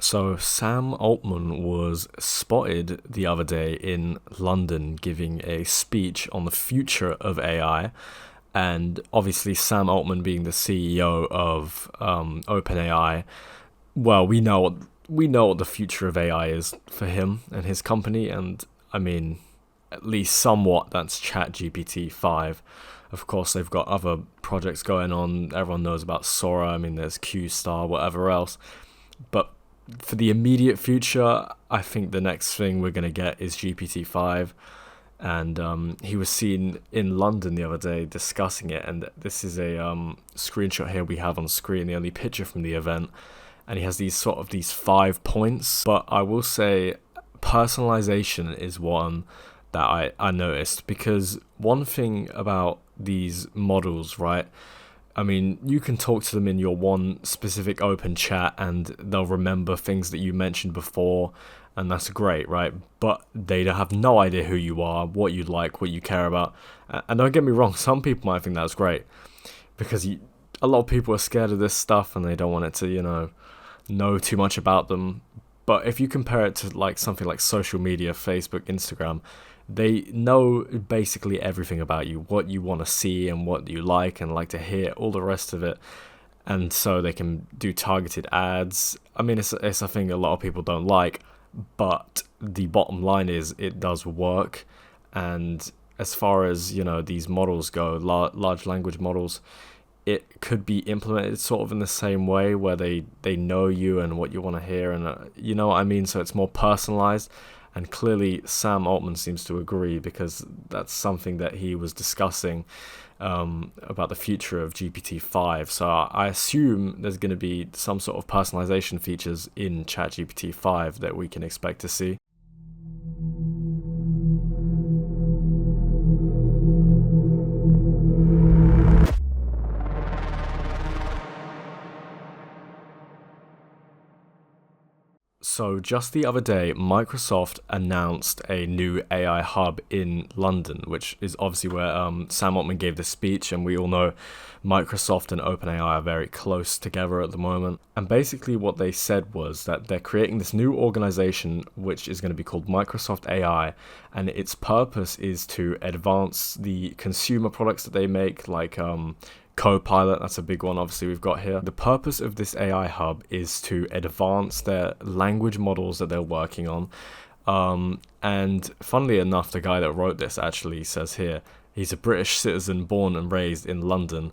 So Sam Altman was spotted the other day in London giving a speech on the future of AI. And obviously Sam Altman being the CEO of OpenAI, well, we know what the future of AI is for him and his company, and I mean, at least somewhat that's ChatGPT 5. Of course, they've got other projects going on. Everyone knows about Sora. I mean, there's Q Star, whatever else. But for the immediate future, I think the next thing we're going to get is GPT-5. And he was seen in London the other day discussing it. And this is a screenshot here we have on screen, the only picture from the event. And he has these 5 points. But I will say personalization is one that I noticed, because one thing about these models, right? I mean, you can talk to them in your one specific open chat and they'll remember things that you mentioned before, and that's great, right? But they have no idea who you are, what you like, what you care about. And don't get me wrong, some people might think that's great because a lot of people are scared of this stuff and they don't want it to, know too much about them. But if you compare it to like something like social media, Facebook, Instagram, they know basically everything about you, what you want to see and what you like and like to hear, all the rest of it. And so they can do targeted ads. I mean, it's a thing a lot of people don't like, but the bottom line is it does work. And as far as, these models go, large language models, it could be implemented sort of in the same way where they know you and what you want to hear, and you know what I mean? So it's more personalized. And clearly Sam Altman seems to agree, because that's something that he was discussing about the future of GPT-5. So I assume there's going to be some sort of personalization features in ChatGPT-5 that we can expect to see. So just the other day, Microsoft announced a new AI hub in London, which is obviously where Sam Altman gave this speech, and we all know Microsoft and OpenAI are very close together at the moment. And basically what they said was that they're creating this new organization which is going to be called Microsoft AI, and its purpose is to advance the consumer products that they make, like Copilot, that's a big one obviously we've got here. The purpose of this AI hub is to advance their language models that they're working on. And funnily enough, the guy that wrote this actually says here, he's a British citizen born and raised in London,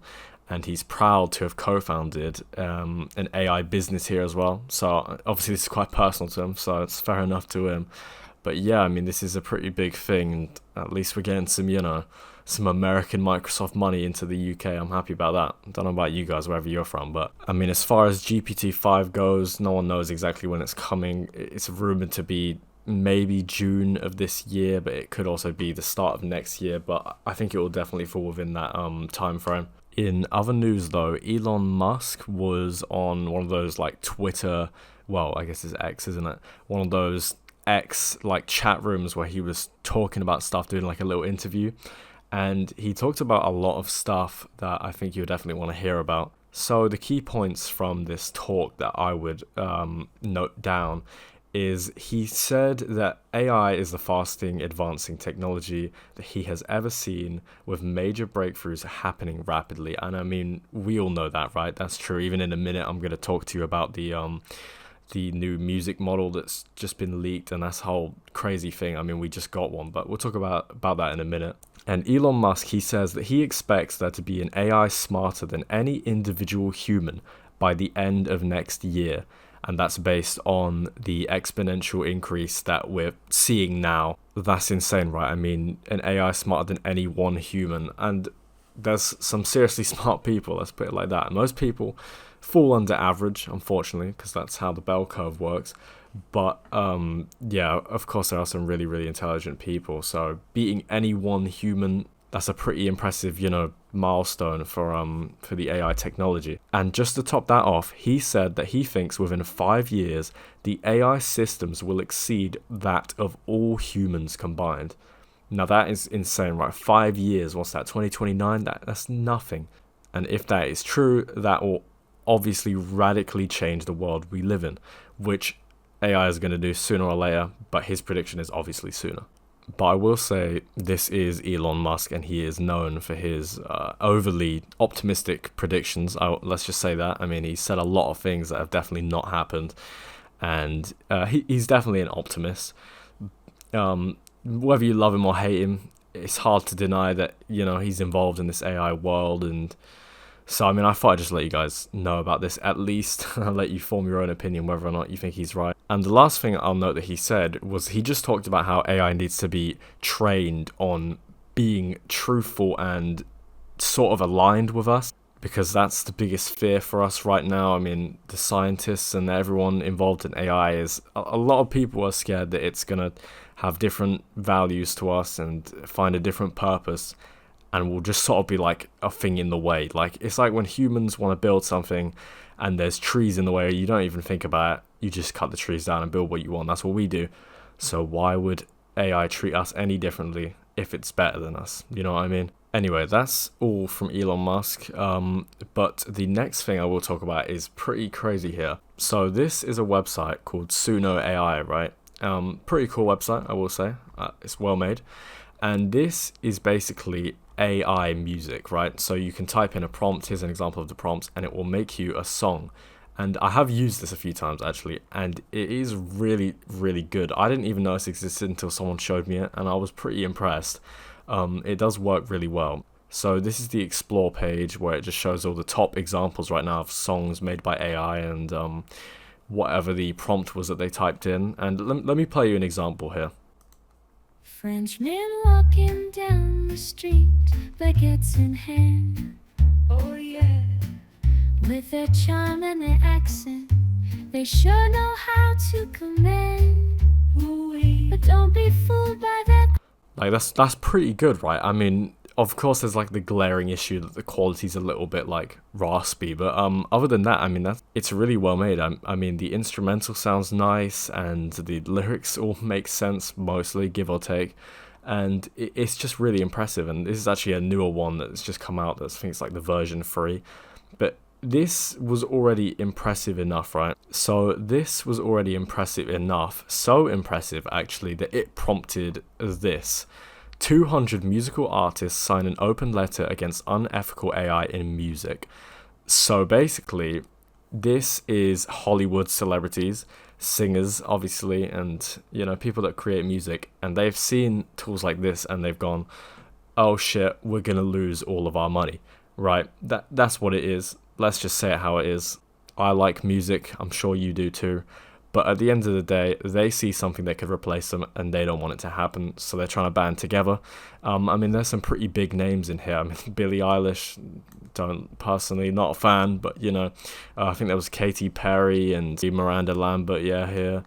and he's proud to have co-founded an AI business here as well. So obviously this is quite personal to him, so it's fair enough to him. But yeah, I mean, this is a pretty big thing, and at least we're getting some American Microsoft money into the UK. I'm happy about that. Don't know about you guys, wherever you're from, but I mean, as far as GPT-5 goes, no one knows exactly when it's coming. It's rumored to be maybe June of this year, but it could also be the start of next year, but I think it will definitely fall within that time frame. In other news though, Elon Musk was on one of those like Twitter, well, I guess it's X, isn't it? One of those X like chat rooms where he was talking about stuff, doing like a little interview. And he talked about a lot of stuff that I think you definitely want to hear about. So the key points from this talk that I would note down is he said that AI is the fastest advancing technology that he has ever seen, with major breakthroughs happening rapidly. And I mean, we all know that, right? That's true. Even in a minute, I'm going to talk to you about the new music model that's just been leaked, and that's a whole crazy thing. I mean, we just got one, but we'll talk about that in a minute. And Elon Musk, he says that he expects there to be an AI smarter than any individual human by the end of next year. And that's based on the exponential increase that we're seeing now. That's insane, right? I mean, an AI smarter than any one human. And there's some seriously smart people, let's put it like that. Most people fall under average, unfortunately, because that's how the bell curve works. But yeah, of course there are some really, really intelligent people. So beating any one human, that's a pretty impressive, milestone for the AI technology. And just to top that off, he said that he thinks within 5 years, the AI systems will exceed that of all humans combined. Now that is insane, right? 5 years, what's that, 2029? That's nothing. And if that is true, that will obviously radically change the world we live in, which AI is going to do sooner or later, but his prediction is obviously sooner. But I will say this is Elon Musk, and he is known for his overly optimistic predictions. Let's just say that. I mean, he said a lot of things that have definitely not happened, and he's definitely an optimist. Whether you love him or hate him, it's hard to deny that, he's involved in this AI world. And so, I mean, I thought I'd just let you guys know about this at least. I'll let you form your own opinion whether or not you think he's right. And the last thing I'll note that he said was he just talked about how AI needs to be trained on being truthful and sort of aligned with us, because that's the biggest fear for us right now. I mean, the scientists and everyone involved in AI is, a lot of people are scared that it's going to have different values to us and find a different purpose, and will just sort of be like a thing in the way. Like, it's like when humans want to build something and there's trees in the way, you don't even think about it. You just cut the trees down and build what you want. That's what we do. So why would AI treat us any differently if it's better than us? You know what I mean? Anyway, that's all from Elon Musk. But the next thing I will talk about is pretty crazy here. So this is a website called Sunno AI, right? Pretty cool website, I will say. It's well made. And this is basically AI music, right? So you can type in a prompt. Here's an example of the prompt, and it will make you a song. And I have used this a few times actually, and it is really, really good. I didn't even know this existed until someone showed me it, and I was pretty impressed. It does work really well. So this is the explore page where it just shows all the top examples right now of songs made by AI and whatever the prompt was that they typed in. And let me play you an example here. Frenchmen walking down the street, baguettes in hand. Oh yeah. With their charm and their accent, they sure know how to command. Ooh-wee. But don't be fooled by that. Like, that's pretty good, right? I mean, of course there's like the glaring issue that the quality's a little bit like raspy, but other than that, I mean, it's really well made. I mean, the instrumental sounds nice, and the lyrics all make sense mostly, give or take, and it's just really impressive. And this is actually a newer one that's just come out. I think it's like the version 3, but this was already impressive enough, right? So this was already impressive enough, so impressive actually, that it prompted this. 200 musical artists sign an open letter against unethical AI in music. So basically, this is Hollywood celebrities, singers, obviously, and, people that create music, and they've seen tools like this and they've gone, oh shit, we're gonna lose all of our money, right? That's what it is. Let's just say it how it is. I like music, I'm sure you do too. But at the end of the day, they see something that could replace them and they don't want it to happen. So they're trying to band together. I mean, there's some pretty big names in here. I mean, Billie Eilish, personally, not a fan, but I think there was Katy Perry and Miranda Lambert, here.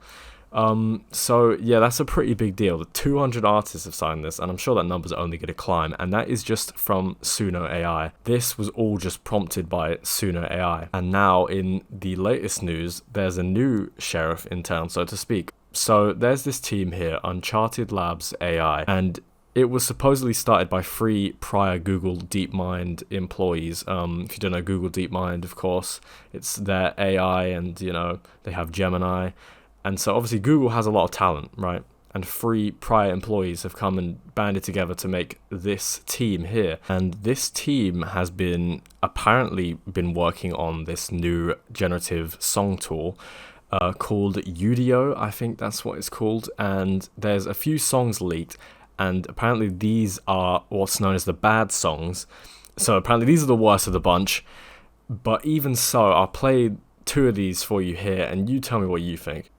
So yeah, that's a pretty big deal. The 200 artists have signed this, and I'm sure that number's only going to climb, and that is just from Sunno AI. This was all just prompted by Sunno AI, and now in the latest news, there's a new sheriff in town, so to speak. So there's this team here, Uncharted Labs AI, and it was supposedly started by 3 prior Google DeepMind employees. If you don't know Google DeepMind, of course, it's their AI, and they have Gemini. And so obviously Google has a lot of talent, right? And 3 prior employees have come and banded together to make this team here. And this team has apparently been working on this new generative song tool called Udio, I think that's what it's called. And there's a few songs leaked, and apparently these are what's known as the bad songs. So apparently these are the worst of the bunch. But even so, I'll play 2 of these for you here, and you tell me what you think.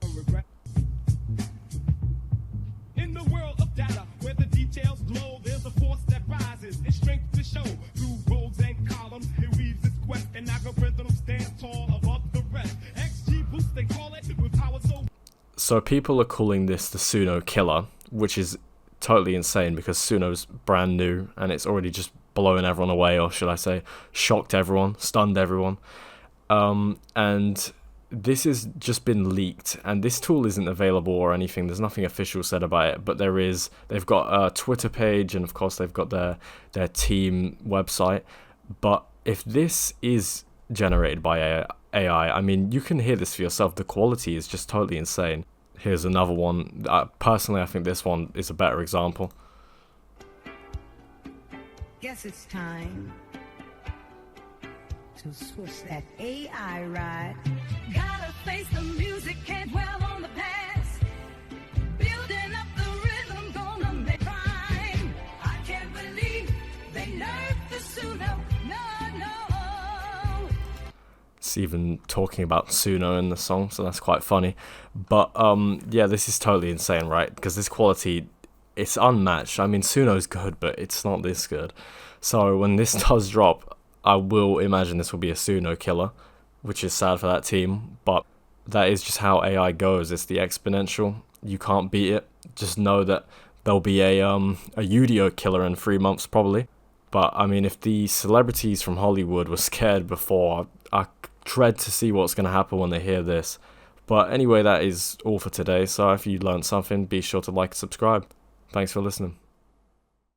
In the world of data, where the details glow, there's a force that rises in strength to show. Through rows and columns, it weaves its quest, and algorithm stands tall above the rest. XG boost, they call it, with power so people are calling this the Sunno Killer, which is totally insane because Sunno's brand new, and it's already just blown everyone away, or should I say, shocked everyone, stunned everyone. And this has just been leaked, and this tool isn't available or anything. There's nothing official said about it, but they've got a Twitter page, and of course they've got their team website. But if this is generated by AI. I mean, you can hear this for yourself. The quality is just totally insane. Here's another one. Personally, I think this one is a better example. Guess it's time to switch that AI ride. Gotta face the music, can't dwell on the past. Building up the rhythm, gonna make crime. I can't believe they nerfed the Sunno. No. It's even talking about Sunno in the song, so that's quite funny. But yeah, this is totally insane, right? Because this quality, it's unmatched. I mean, Suno's good, but it's not this good. So when this does drop, I will imagine this will be a Sunno killer, which is sad for that team, but that is just how AI goes. It's the exponential. You can't beat it. Just know that there'll be a Udio Killer in 3 months probably. But I mean, if the celebrities from Hollywood were scared before, I dread to see what's going to happen when they hear this. But anyway, that is all for today. So if you learned something, be sure to like and subscribe. Thanks for listening.